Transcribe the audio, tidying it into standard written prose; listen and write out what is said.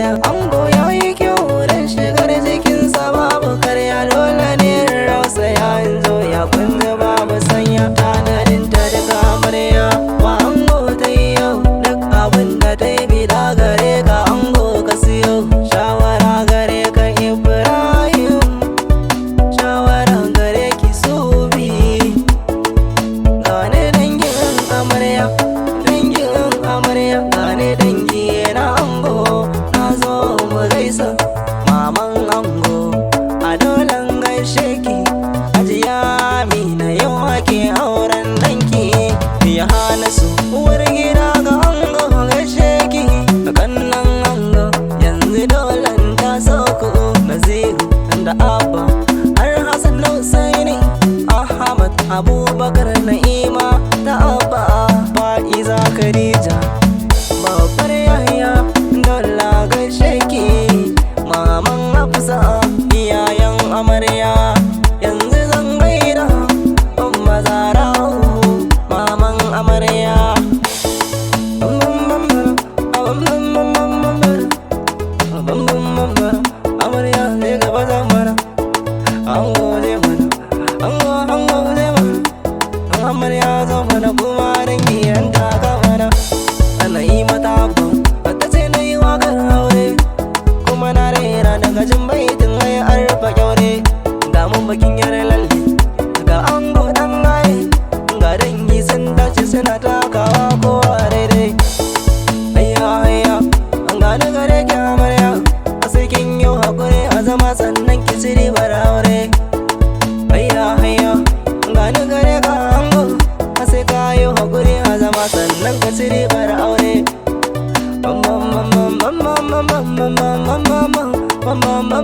amarya. Ango yayi kyau dan shigar jikinsa babu karya, dole ne rausaya in zo ya kunza babu sanya. Tanadin ta daga amarya wa ango ta yi yau, duk abin da ta yi bida gare ka ango ka siyo. Shawara gare ka Ibrahim, shawara gare ki Subi. Gane dangin amarya, dangin amarya, gane dangi na ango, na zo mu gaisa. Maman ango a dolan gaishe ki, Hajiya Amina yau ake auren danki. Ya hana su uwar gida ga ango gaishe ki, kannan ango yanzu dolan ta sauko. Naziru da Abba har Hassan da Husaini, Ahmad Abubakar Na'ima da Abba Fa'iza Khadija babbar Yahya dola gaishe ki. Maman Hafsa iyayen amarya yanzu zan gaida Umma Zara'u maman amarya. Amarya zai gaba zamana, ango zai mana, ango zai mana. Amarya zo mana kuma dangi yan taka mana. Ana yi mata abu ta ce na yi wakar aure, kuma na raina daga jin baitin ai an rufe kyaure. Ga mun bakin yare lalle ga ango dan gaye, ga dangi sun dace suna takawa kowa daidai. Hayya hayya an gane gare ki amarya, a sai kin yi hakuri a zama sannan ki ci ribar aure. Hayya hayya an gane gare ka ango, a sai ka yi hakuri a zama sannan ka ci ribar aure. Mama